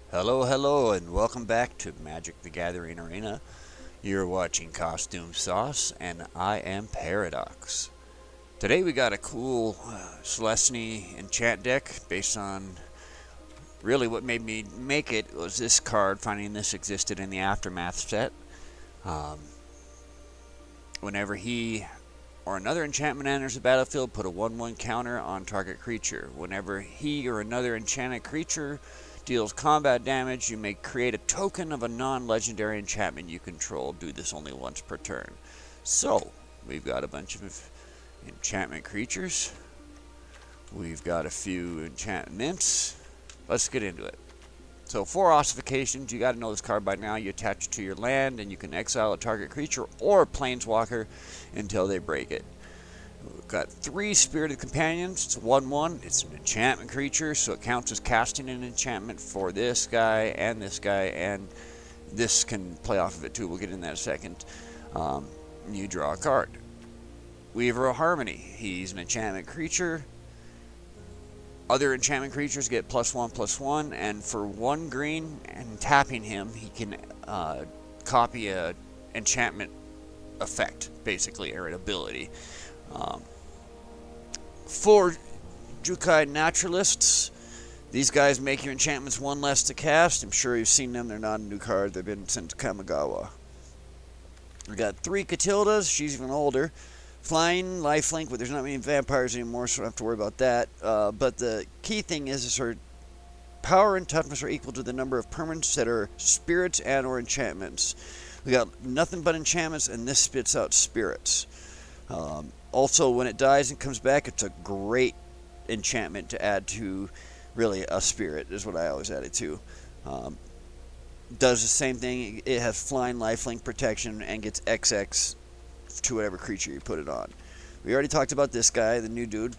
Hello, hello, and welcome back to Magic the Gathering Arena. You're watching Costume Sauce, and I am Paradox. Today we got a cool Celestine enchant deck based on really what made me make it was this card, finding this existed in the Aftermath set. Um, Whenever he or another enchantment enters the battlefield, put a 1/1 counter on target creature. Whenever he or another enchanted creature deals combat damage, you may create a token of a non-legendary enchantment you control. Do this only once per turn. So, we've got a bunch of enchantment creatures. We've got a few enchantments. Let's get into it. So, for ossifications, you got to know this card by now. You attach it to your land, and you can exile a target creature or planeswalker until they break it. We've got 3 Spirited Companions. It's a 1/1. It's an enchantment creature, so it counts as casting an enchantment for this guy, and this can play off of it too. We'll get in that in a second. You draw a card. Weaver of Harmony. He's an enchantment creature. Other enchantment creatures get +1/+1, and for 1 green and tapping him, he can copy a enchantment effect, basically, or an ability. For Jukai Naturalists, these guys make your enchantments 1 less to cast. I'm sure you've seen them. They're not a new card. They've been since Kamigawa. We got 3 Catildas. She's even older. Flying, lifelink, but there's not many vampires anymore, so I don't have to worry about that. But the key thing is her power and toughness are equal to the number of permanents that are spirits and or enchantments. We got nothing but enchantments, and this spits out spirits. Also, when it dies and comes back, it's a great enchantment to add to, really, a spirit, is what I always add it to. Does the same thing. It has flying, lifelink protection, and gets XX to whatever creature you put it on. We already talked about this guy, the new dude.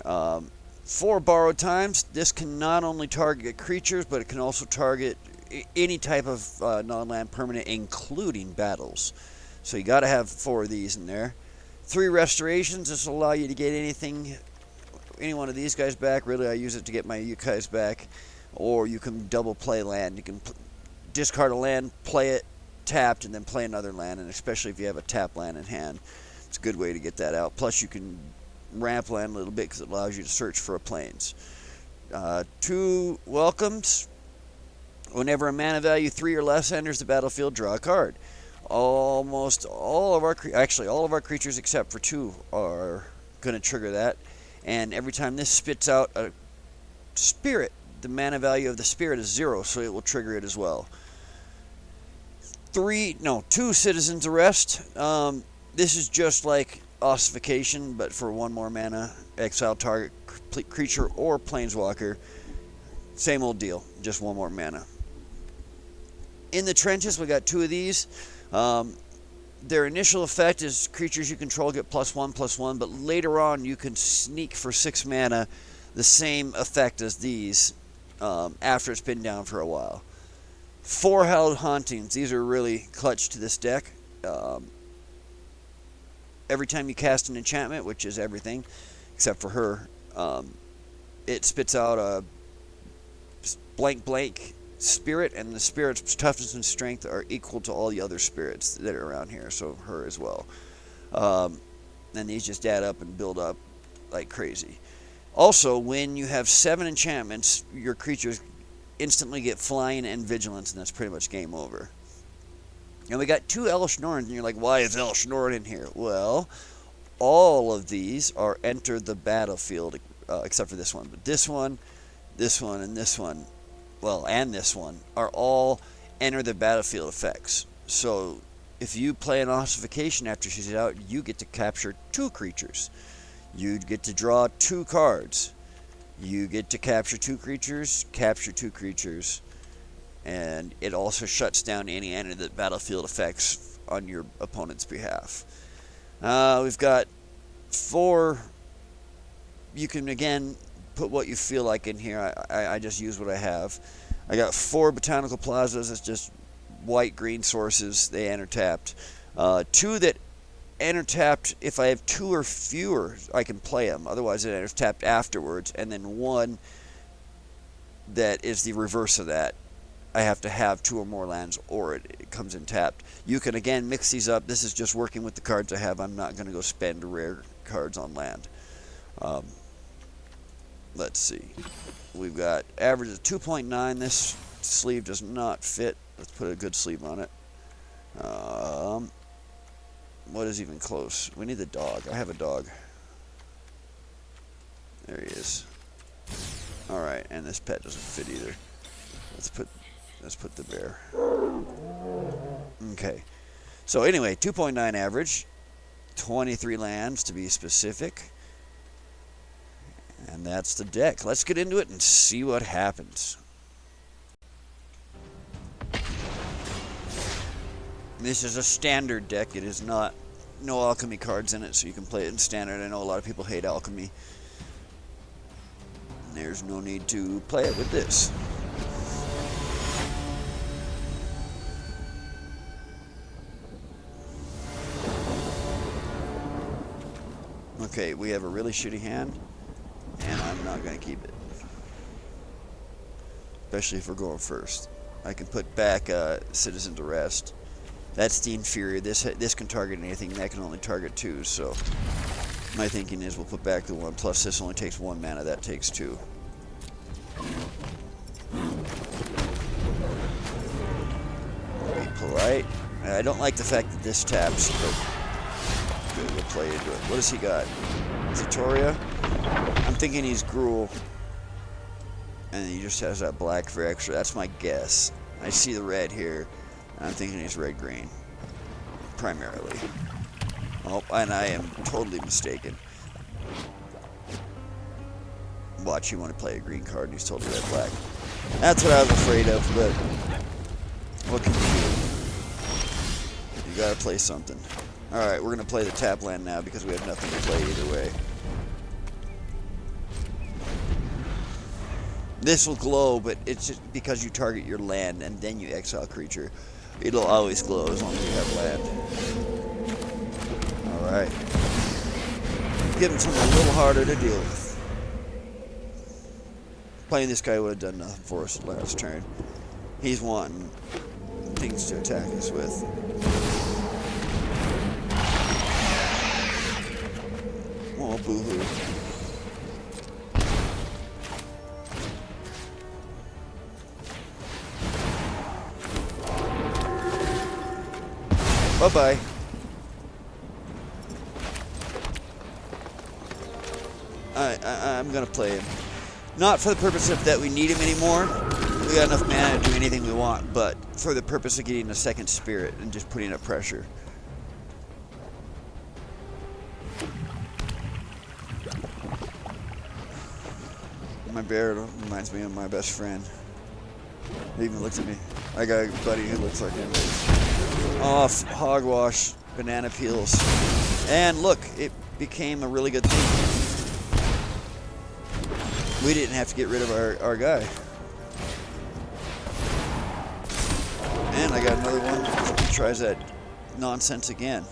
4 borrowed times. This can not only target creatures, but it can also target any type of non-land permanent, including battles. So you got to have 4 of these in there. 3 restorations. This will allow you to get any one of these guys back. Really, I use it to get my Yukais back. Or you can double play land. You can discard a land, play it, tapped, and then play another land, and especially if you have a tap land in hand, it's a good way to get that out. Plus, you can ramp land a little bit because it allows you to search for a plains. 2 welcomes. Whenever a mana value 3 or less enters the battlefield, draw a card. Almost all of our all of our creatures except for 2 are going to trigger that, and every time this spits out a spirit, the mana value of the spirit is 0, so it will trigger it as well. 2 Citizen's Arrest. This is just like Ossification, but for 1 more mana. Exile target creature or planeswalker. Same old deal, just 1 more mana. In the Trenches, we got 2 of these. Their initial effect is creatures you control get +1/+1, but later on you can sneak for 6 mana the same effect as these after it's been down for a while. 4 Held Hauntings. These are really clutch to this deck. Every time you cast an enchantment, which is everything except for her, it spits out a blank spirit, and the spirit's toughness and strength are equal to all the other spirits that are around here, so her as well. And these just add up and build up like crazy. Also, when you have 7 enchantments, your creatures instantly get flying and vigilance, and that's pretty much game over. And we got 2 Elesh Norns, and you're like, why is Elesh Norn in here? Well, all of these are enter the battlefield, except for this one. But this one, and this one, and this one, are all enter the battlefield effects. So if you play an Ossification after she's out, you get to capture 2 creatures. You get to draw 2 cards. You get to capture 2 creatures, and it also shuts down any enter the battlefield effects on your opponent's behalf. We've got 4. You can, again, put what you feel like in here. I just use what I have. I got 4 Botanical Plazas. It's just white-green sources. They enter tapped. 2 that enter tapped. If I have 2 or fewer, I can play them. Otherwise, it enters tapped afterwards. And then 1 that is the reverse of that. I have to have 2 or more lands, or it comes in tapped. You can, again, mix these up. This is just working with the cards I have. I'm not going to go spend rare cards on land. Let's see. We've got average of 2.9. This sleeve does not fit. Let's put a good sleeve on it. What is even close? We need the dog. I have a dog. There he is. Alright, and this pet doesn't fit either. Let's put the bear. Okay. So anyway, 2.9 average. 23 lands to be specific. And that's the deck. Let's get into it and see what happens. This is a standard deck. It is not no alchemy cards in it, so you can play it in standard. I know a lot of people hate alchemy. There's no need to play it with this. Okay, we have a really shitty hand, and I'm not going to keep it. Especially if we're going first. I can put back Citizen to Rest. That's the inferior. This can target anything. That can only target 2. So my thinking is we'll put back the 1. Plus this only takes 1 mana. That takes 2. Be polite. I don't like the fact that this taps, but good, we'll play into it. What does he got? Zatoria? I'm thinking he's Gruul. And he just has that black for extra. That's my guess. I see the red here. I'm thinking he's red-green, primarily. Oh, and I am totally mistaken. Watch, you want to play a green card, and he's totally red-black. That's what I was afraid of, but what can you do? You gotta play something. Alright, we're gonna play the tap land now, because we have nothing to play either way. This will glow, but it's just because you target your land, and then you exile creature. It'll always glow as long as you have land. Alright. Give him something a little harder to deal with. Playing this guy would have done nothing for us last turn. He's wanting things to attack us with. Oh, boo-hoo. Bye-bye. I'm going to play him. Not for the purpose of that we need him anymore. We got enough mana to do anything we want, but for the purpose of getting a second spirit and just putting up pressure. My bear reminds me of my best friend. He even looks at me. I got a buddy who looks like him. Off, hogwash, banana peels. And look, it became a really good thing. We didn't have to get rid of our guy. And I got another one that tries that nonsense again.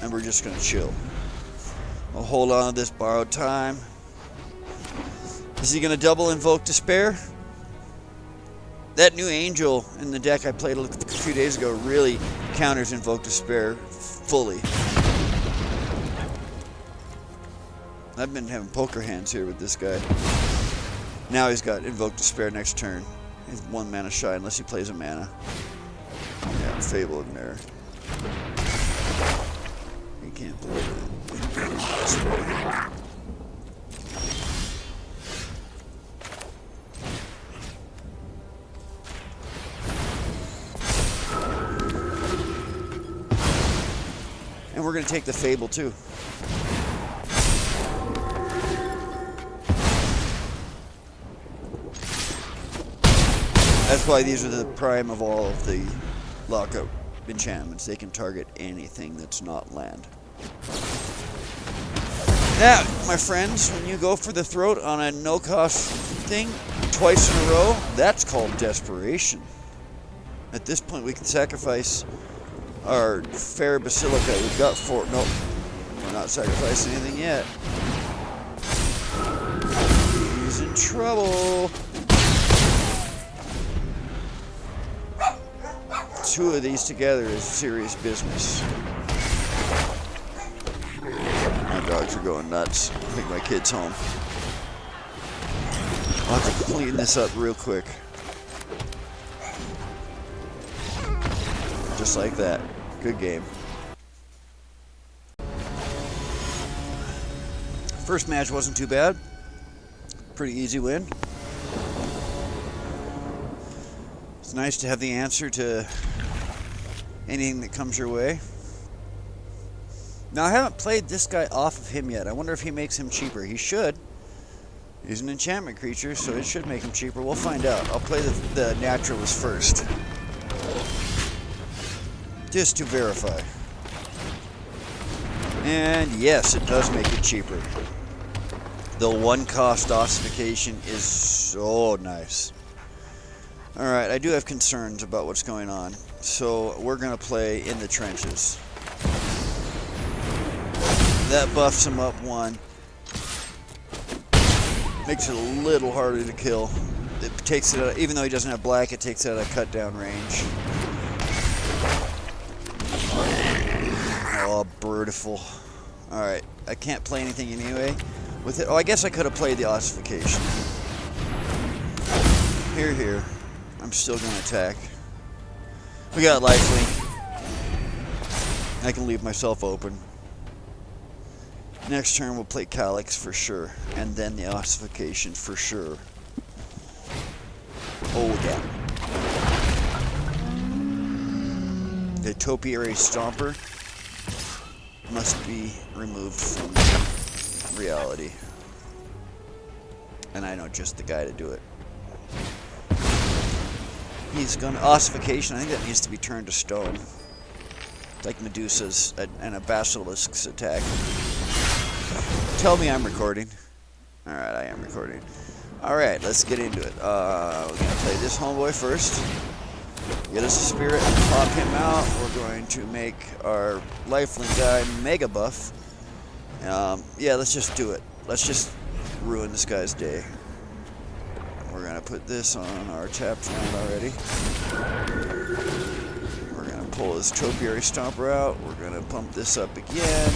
And we're just gonna chill. I'll hold on to this borrowed time. Is he gonna double Invoke Despair? That new angel in the deck I played a few days ago really counters Invoke Despair fully. I've been having poker hands here with this guy. Now he's got Invoke Despair next turn. He's 1 mana shy unless he plays a mana. Yeah, Fable and Mirror. You can't believe it. And we're going to take the Fable too. That's why these are the prime of all of the lockup enchantments. They can target anything that's not land. Now, my friends, when you go for the throat on a no-cost thing twice in a row, that's called desperation. At this point, we can sacrifice our fair Basilica. We've got 4. Nope, we're not sacrificing anything yet. He's in trouble. Two of these together is serious business. My dogs are going nuts. I think my kid's home. I'll have to clean this up real quick. Just like that. Good game. First match wasn't too bad. Pretty easy win. It's nice to have the answer to anything that comes your way. Now, I haven't played this guy off of him yet. I wonder if he makes him cheaper. He should. He's an enchantment creature, so it should make him cheaper. We'll find out. I'll play the naturalist first. Just to verify. And yes, it does make it cheaper. The one-cost ossification is so nice. Alright, I do have concerns about what's going on. So we're going to play in the trenches. That buffs him up one. Makes it a little harder to kill. It takes it out, even though he doesn't have black, it takes it out of cut down range. Oh, beautiful. Alright, I can't play anything anyway with it. Oh, I guess I could have played the ossification. Here. I'm still going to attack. We got lifelink. I can leave myself open. Next turn we'll play Calyx for sure, and then the ossification for sure. Oh yeah. The Topiary Stomper must be removed from reality. And I know just the guy to do it. He's gonna ossification. I think that needs to be turned to stone. Like Medusa's and a Basilisk's attack. Tell me I'm recording. Alright, I am recording. Alright, let's get into it. We're going to play this homeboy first. Get us a spirit and pop him out. We're going to make our lifelink guy mega buff. Yeah, let's just do it. Let's just ruin this guy's day. We're going to put this on our tapped round already. We're going to pull this Topiary Stomper out. We're going to pump this up again.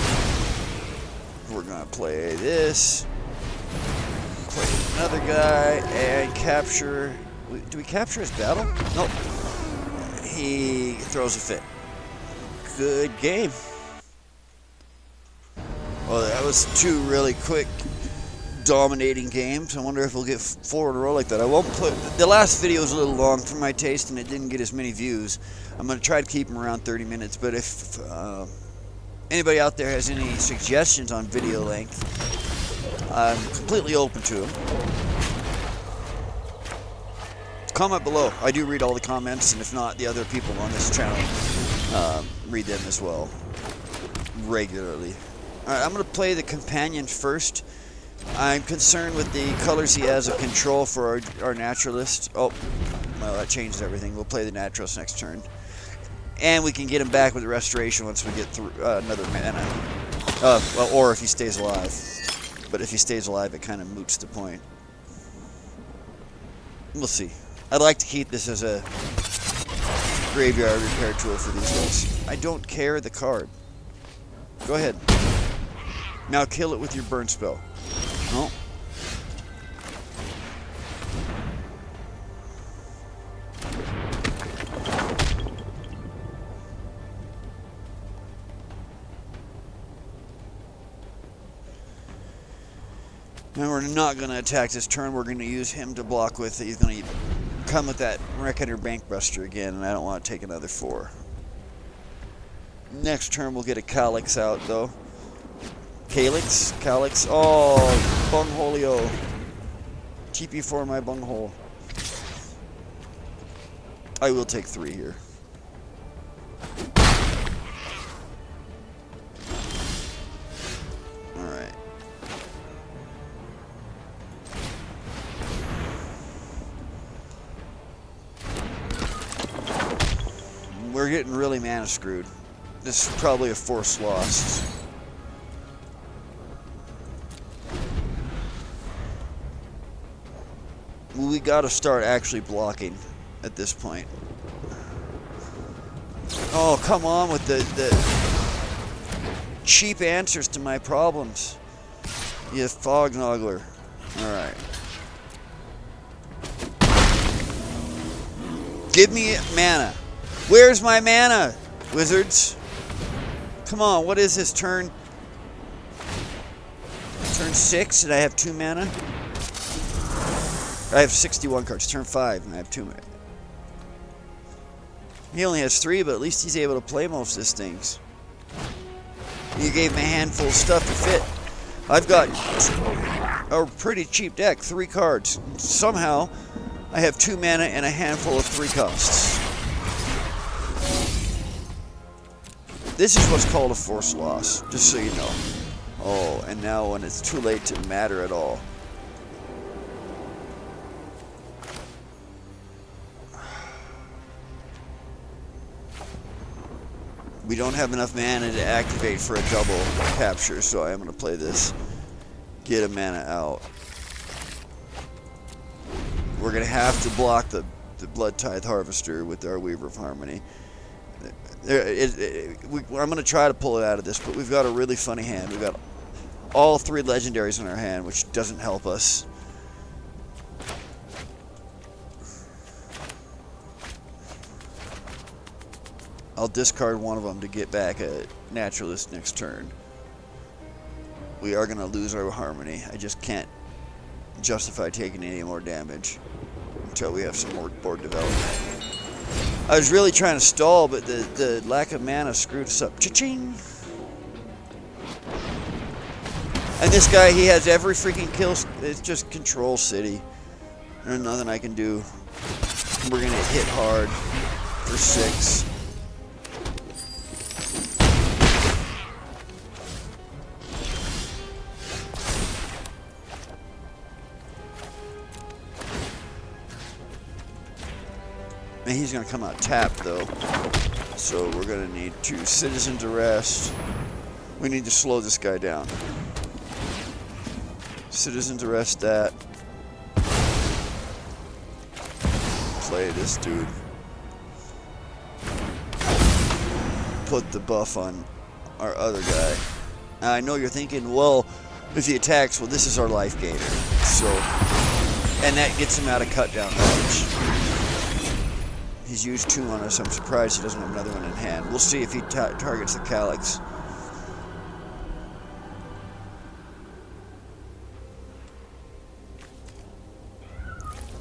We're going to play this. Play another guy and capture. Do we capture his battle? Nope. He throws a fit. Good game. Well, that was two really quick, dominating games. I wonder if we'll get 4 in a row like that. I won't put. The last video was a little long for my taste and it didn't get as many views. I'm going to try to keep them around 30 minutes, but if anybody out there has any suggestions on video length, I'm completely open to them. Comment below. I do read all the comments, and if not, the other people on this channel read them as well regularly. Alright, I'm going to play the companion first. I'm concerned with the colors he has of control for our naturalist. Oh, well, that changes everything. We'll play the naturalist next turn. And we can get him back with the restoration once we get through another mana. Well, or if he stays alive. But if he stays alive, it kind of moots the point. We'll see. I'd like to keep this as a graveyard repair tool for these guys. I don't care the card. Go ahead. Now kill it with your burn spell. No. Now we're not going to attack this turn. We're going to use him to block with it. He's going to come with that Reckoner Bankbuster again, and I don't want to take another 4. Next turn we'll get a Calyx out, though. Calyx? Oh, Bungholio. TP for my bunghole. I will take 3 here. Alright. We're getting really mana screwed. This is probably a force lost. We gotta start actually blocking at this point. Oh, come on with the cheap answers to my problems. You fog noggler. Alright. Give me mana. Where's my mana, wizards? Come on, what is this turn? Turn 6 and I have 2 mana? I have 61 cards. Turn 5 and I have 2 mana. He only has 3, but at least he's able to play most of these things. You gave me a handful of stuff to fit. I've got a pretty cheap deck, 3 cards. Somehow, I have 2 mana and a handful of 3 costs. This is what's called a force loss, just so you know. Oh, and now when it's too late to matter at all. We don't have enough mana to activate for a double capture, so I am going to play this. Get a mana out. We're going to have to block the Blood Tithe Harvester with our Weaver of Harmony. I'm going to try to pull it out of this, but we've got a really funny hand. We've got all 3 legendaries in our hand, which doesn't help us. I'll discard one of them to get back a Naturalist next turn. We are going to lose our Harmony. I just can't justify taking any more damage until we have some more board development. I was really trying to stall, but the lack of mana screwed us up. Cha-ching! And this guy, he has every freaking kill. It's just Control City. There's nothing I can do. We're going to hit hard for 6. And he's going to come out tapped, though. So we're going to need to Citizen's Arrest. We need to slow this guy down. Citizen's Arrest that. Play this dude. Put the buff on our other guy. Now, I know you're thinking, well, if he attacks, well, this is our life gainer. So, and that gets him out of cut down range. He's used 2 on us. I'm surprised he doesn't have another one in hand. We'll see if he targets the Calyx.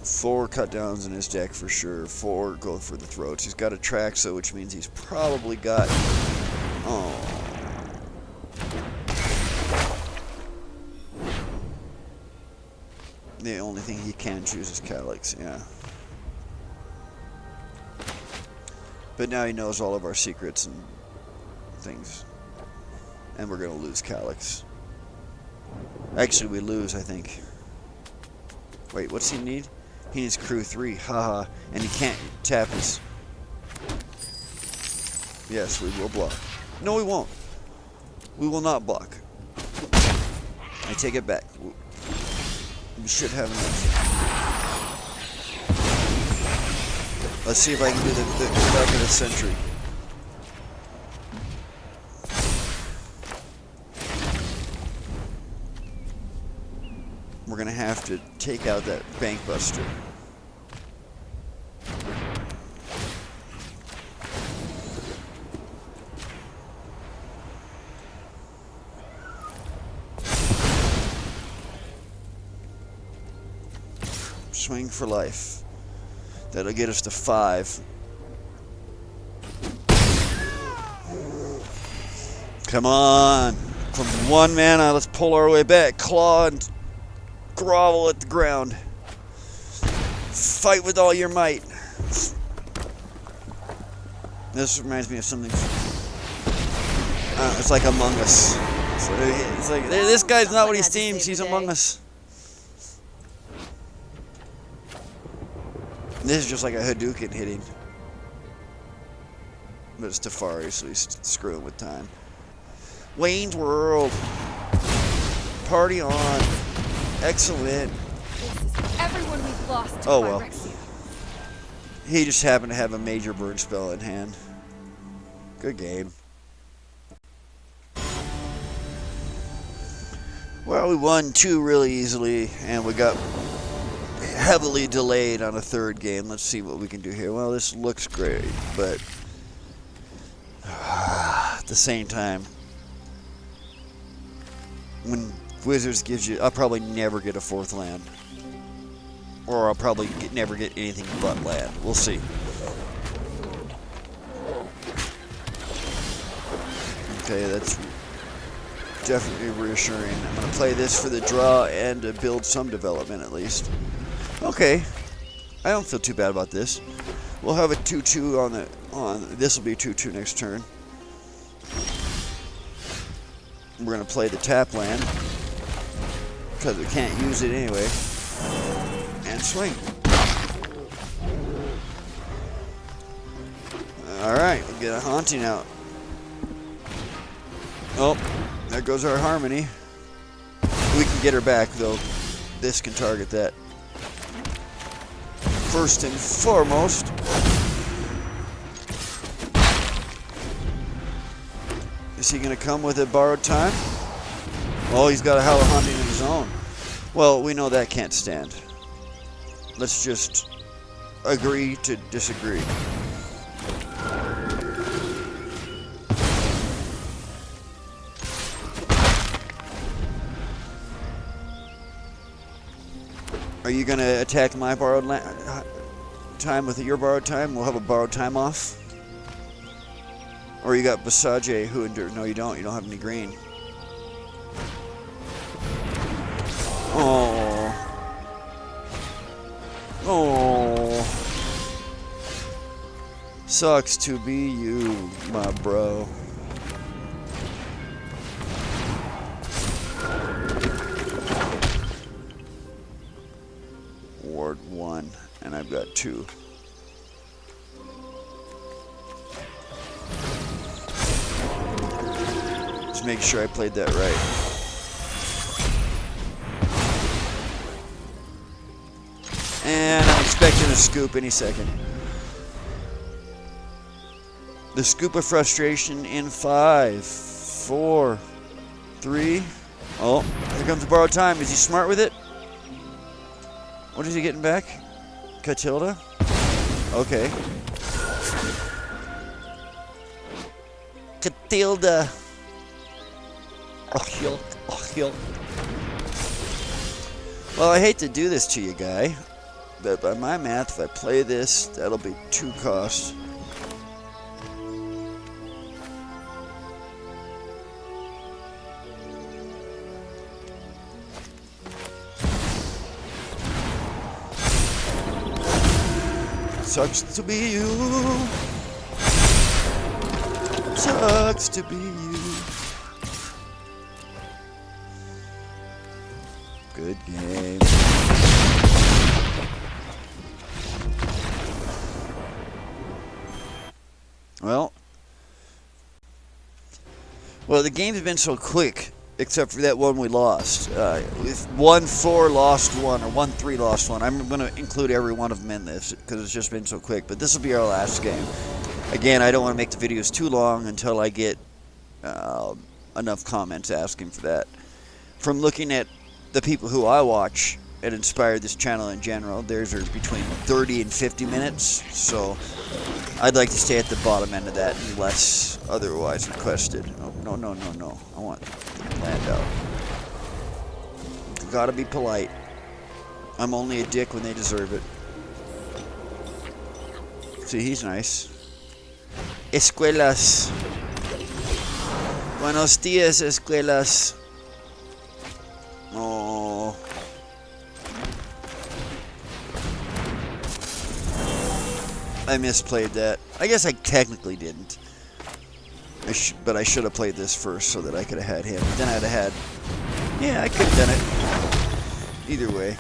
Four cut downs in his deck for sure. 4 go for the throats. He's got a Traxa, which means he's probably got... Oh. The only thing he can choose is Calyx, yeah. But now he knows all of our secrets and things. And we're going to lose Calyx. Actually, we lose, I think. Wait, what's he need? He needs crew 3. Haha. And he can't tap his... Yes, we will block. No, we won't. We will not block. I take it back. We should have enough. Let's see if I can do the Dark of the Century. We're going to have to take out that Bank Buster. Swing for life. That'll get us to 5. Come on. From 1 mana, let's pull our way back. Claw and grovel at the ground. Fight with all your might. This reminds me of something. It's like Among Us. It's like this guy's not what he seems. He's Among Us. This is just like a Hadouken hitting. But it's Teferi, so he's screwing with time. Wayne's World. Party on. Excellent. This is for everyone we've lost to Oh well. Phyrexia. He just happened to have a major burn spell in hand. Good game. Well, we won 2 really easily, and we got heavily delayed on a 3rd game. Let's see what we can do here. Well, this looks great, but at the same time, when Wizards gives you, I'll probably never get a 4th land. Or I'll probably never get anything but land. We'll see. Okay, that's definitely reassuring. I'm going to play this for the draw and to build some development at least. Okay. I don't feel too bad about this. We'll have a 2-2 on this will be 2-2 next turn. We're going to play the tap land because we can't use it anyway. And swing. Alright, we'll get a haunting out. Oh, there goes our harmony. We can get her back though. This can target that. First and foremost. Is he going to come with a borrowed time? Oh, he's got a Howl of Hunting of his own. Well, we know that can't stand. Let's just agree to disagree. Are you going to attack my borrowed time with your borrowed time? We'll have a borrowed time off. Or you got Basage who endures. No, you don't. You don't have any green. Oh. Oh. Sucks to be you, my bro. Ward 1, and I've got 2. Just make sure I played that right. And I'm expecting a scoop any second. The scoop of frustration in 5, 4, 3. Oh, here comes the borrowed time. Is he smart with it? What is he getting back? Catilda? Okay. Catilda. Oh, well, I hate to do this to you, guy. But by my math, if I play this, that'll be 2 costs. Sucks to be you. Sucks to be you. Good game. Well, the game's been so quick, except for that one we lost. With 1-4 lost 1, or 1-3 lost 1. I'm going to include every one of them in this, because it's just been so quick. But this will be our last game. Again, I don't want to make the videos too long until I get enough comments asking for that. From looking at the people who I watch and inspired this channel in general, theirs are between 30 and 50 minutes. So I'd like to stay at the bottom end of that unless otherwise requested. Oh, no. I want the land out. Gotta be polite. I'm only a dick when they deserve it. See, he's nice. Escuelas. Buenos días, escuelas. Oh. I misplayed that. I guess I technically didn't. But I should have played this first so that I could have had him. Then I'd have had... Yeah, I could have done it. Either way.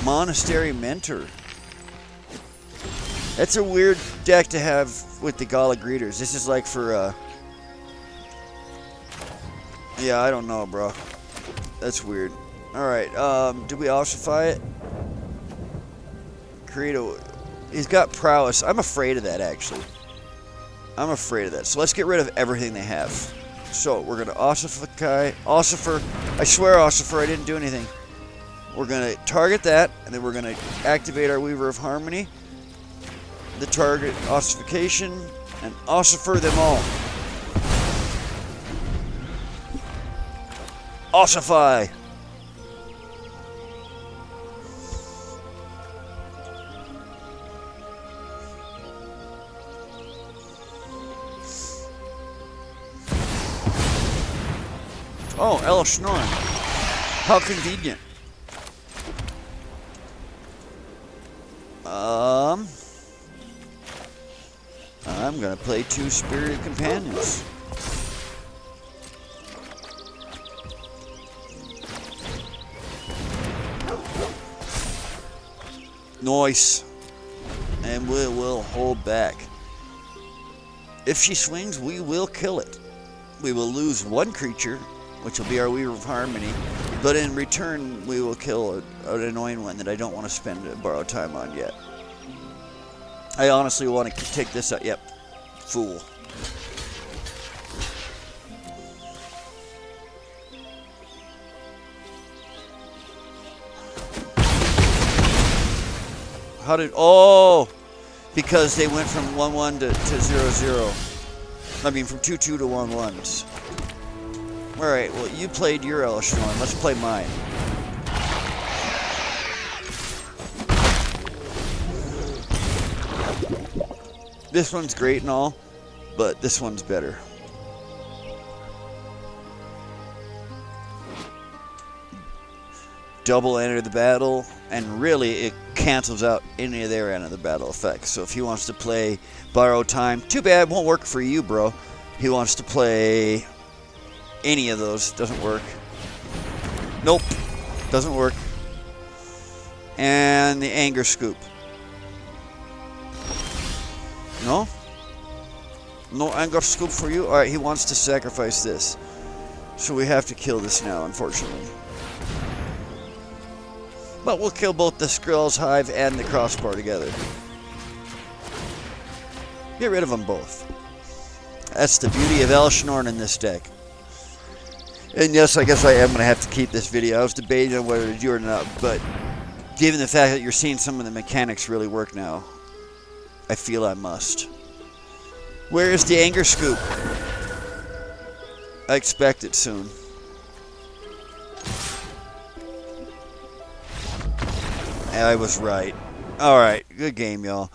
Monastery Mentor. That's a weird deck to have with the Gala Greeters. This is like for... Yeah, I don't know, bro. That's weird. Alright, did we ossify it? Create a... He's got prowess. I'm afraid of that, actually. I'm afraid of that. So let's get rid of everything they have. So, we're going to ossify... Ossifer. I swear, Ossifer, I didn't do anything. We're going to target that, and then we're going to activate our Weaver of Harmony. The target ossification, and ossifer them all. Ossify! Oh, El Schnorren. How convenient. I'm gonna play 2 Spirited Companions. Nice. And we will hold back. If she swings, we will kill it. We will lose 1 creature, which will be our Weaver of Harmony, but in return, we will kill an annoying one that I don't want to spend borrowed time on yet. I honestly want to take this out. Yep. Fool. How did... Oh! Because they went from 1-1 to 0-0. I mean, from 2-2 to 1-1s. Alright, well, you played your El Schnorren. Let's play mine. This one's great and all, but this one's better. Double enter the battle, and really it cancels out any of their end of the battle effects. So if he wants to play borrow time, too bad, won't work for you, bro. He wants to play any of those, doesn't work. Nope, doesn't work. And the anger scoop. No? No anger scoop for you? Alright, he wants to sacrifice this. So we have to kill this now, unfortunately. But we'll kill both the Skrill's Hive and the Crossbar together. Get rid of them both. That's the beauty of El Schnorren in this deck. And yes, I guess I am going to have to keep this video. I was debating on whether to do it or not, but given the fact that you're seeing some of the mechanics really work now, I feel I must. Where is the anger scoop? I expect it soon. I was right. Alright, good game, y'all.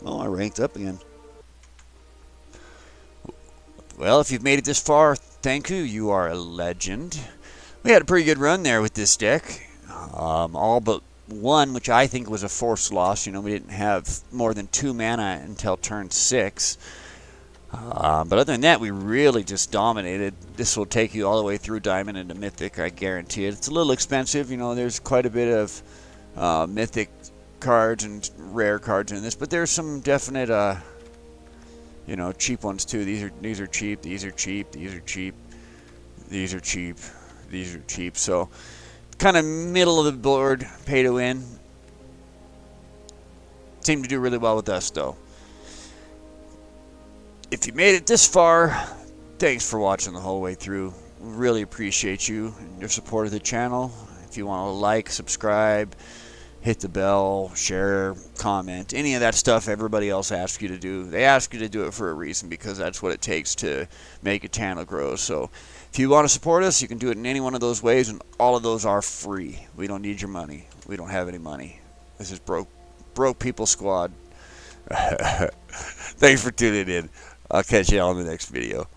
Oh, I ranked up again. Well, if you've made it this far, thank you. You are a legend. We had a pretty good run there with this deck. All but one, which I think was a forced loss. You know, we didn't have more than 2 mana until turn 6. But other than that, we really just dominated. This will take you all the way through Diamond into Mythic, I guarantee it. It's a little expensive. You know, there's quite a bit of Mythic cards and rare cards in this, but there's some definite, you know, cheap ones too. These are cheap. These are cheap. These are cheap. These are cheap. These are cheap. So, kind of middle of the board, pay to win. Seem to do really well with us, though. If you made it this far, thanks for watching the whole way through. Really appreciate you and your support of the channel. If you want to like, subscribe, hit the bell, share, comment, any of that stuff everybody else asks you to do. They ask you to do it for a reason, because that's what it takes to make a channel grow. So if you want to support us, you can do it in any one of those ways, and all of those are free. We don't need your money. We don't have any money. This is broke people squad. Thanks for tuning in. I'll catch you all in the next video.